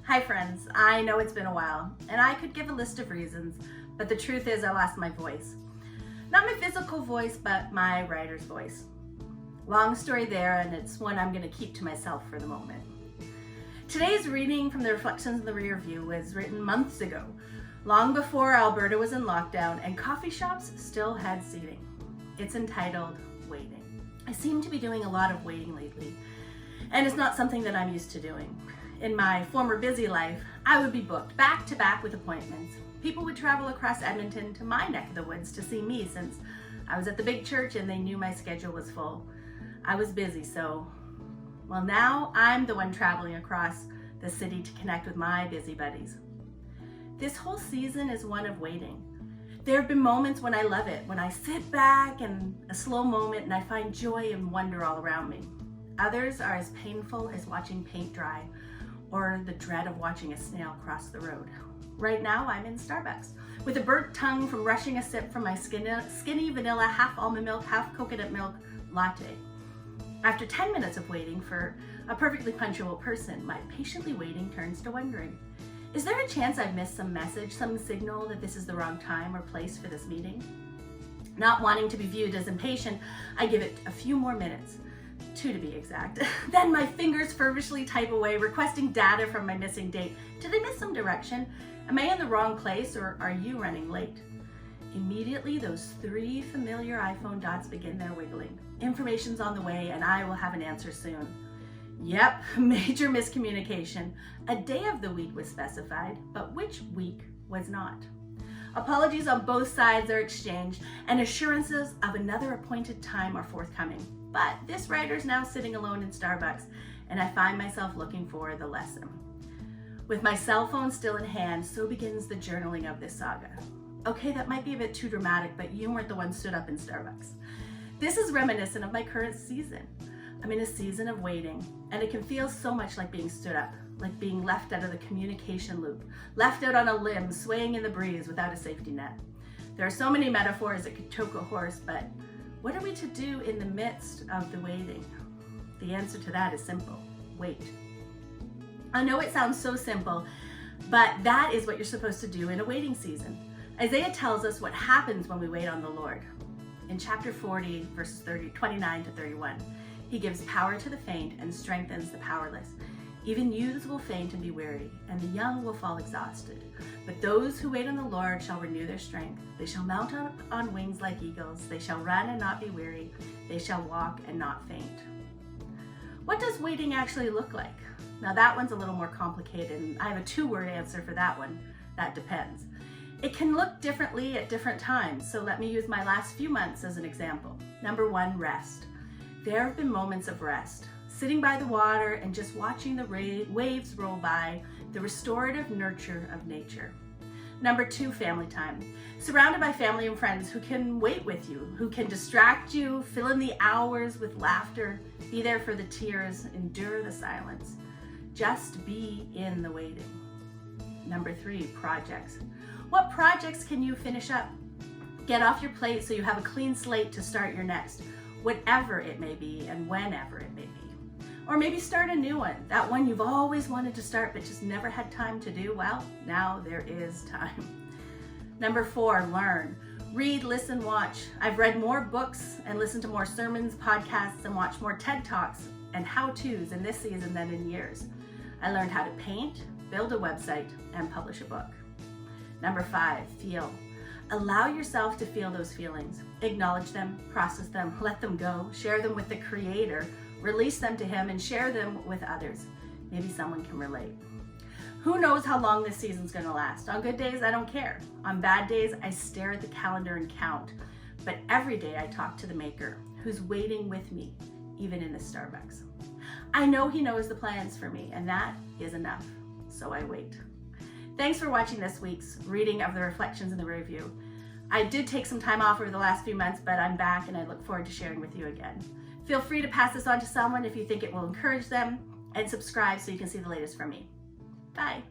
Hi friends, I know it's been a while, and I could give a list of reasons, but the truth is I lost my voice. Not my physical voice, but my writer's voice. Long story there, and it's one I'm going to keep to myself for the moment. Today's reading from the Reflections in the Rearview was written months ago, long before Alberta was in lockdown and coffee shops still had seating. It's entitled Waiting. I seem to be doing a lot of waiting lately, and it's not something that I'm used to doing. In my former busy life, I would be booked back to back with appointments. People would travel across Edmonton to my neck of the woods to see me since I was at the big church and they knew my schedule was full. I was busy, so, well, now I'm the one traveling across the city to connect with my busy buddies. This whole season is one of waiting. There have been moments when I love it, when I sit back in a slow moment and I find joy and wonder all around me. Others are as painful as watching paint dry or the dread of watching a snail cross the road. Right now I'm in Starbucks with a burnt tongue from rushing a sip from my skinny vanilla, half almond milk, half coconut milk latte. After 10 minutes of waiting for a perfectly punctual person, my patiently waiting turns to wondering, is there a chance I've missed some message, some signal that this is the wrong time or place for this meeting? Not wanting to be viewed as impatient, I give it a few more minutes, 2 to be exact. Then my fingers feverishly type away, requesting data from my missing date. Did I miss some direction? Am I in the wrong place, or are you running late? Immediately, those 3 familiar iPhone dots begin their wiggling. Information's on the way, and I will have an answer soon. Yep, major miscommunication. A day of the week was specified, but which week was not? Apologies on both sides are exchanged, and assurances of another appointed time are forthcoming. But this writer's now sitting alone in Starbucks, and I find myself looking for the lesson. With my cell phone still in hand, so begins the journaling of this saga. Okay, that might be a bit too dramatic, but you weren't the one stood up in Starbucks. This is reminiscent of my current season. I'm in a season of waiting, and it can feel so much like being stood up, like being left out of the communication loop, left out on a limb, swaying in the breeze without a safety net. There are so many metaphors that could choke a horse, but what are we to do in the midst of the waiting? The answer to that is simple: wait. I know it sounds so simple, but that is what you're supposed to do in a waiting season. Isaiah tells us what happens when we wait on the Lord. In chapter 40, verses 29 to 31, he gives power to the faint and strengthens the powerless. Even youths will faint and be weary, and the young will fall exhausted. But those who wait on the Lord shall renew their strength. They shall mount on wings like eagles. They shall run and not be weary. They shall walk and not faint. What does waiting actually look like? Now that one's a little more complicated, and I have a 2-word answer for that one. That depends. It can look differently at different times, so let me use my last few months as an example. Number 1, rest. There have been moments of rest, sitting by the water and just watching the waves roll by, the restorative nurture of nature. Number 2, family time. Surrounded by family and friends who can wait with you, who can distract you, fill in the hours with laughter, be there for the tears, endure the silence. Just be in the waiting. Number 3, projects. What projects can you finish up? Get off your plate so you have a clean slate to start your next, whatever it may be and whenever it may be. Or maybe start a new one, that one you've always wanted to start but just never had time to do. Well, now there is time. Number 4, learn. Read, listen, watch. I've read more books and listened to more sermons, podcasts, and watched more TED Talks and how-tos in this season than in years. I learned how to paint, build a website, and publish a book. Number 5, feel. Allow yourself to feel those feelings. Acknowledge them, process them, let them go, share them with the Creator, release them to Him, and share them with others. Maybe someone can relate. Who knows how long this season's going to last? On good days, I don't care. On bad days, I stare at the calendar and count. But every day I talk to the Maker, who's waiting with me, even in the Starbucks. I know He knows the plans for me, and that is enough. So I wait. Thanks for watching this week's reading of the Reflections in the Rearview. I did take some time off over the last few months, but I'm back and I look forward to sharing with you again. Feel free to pass this on to someone if you think it will encourage them, and subscribe so you can see the latest from me. Bye.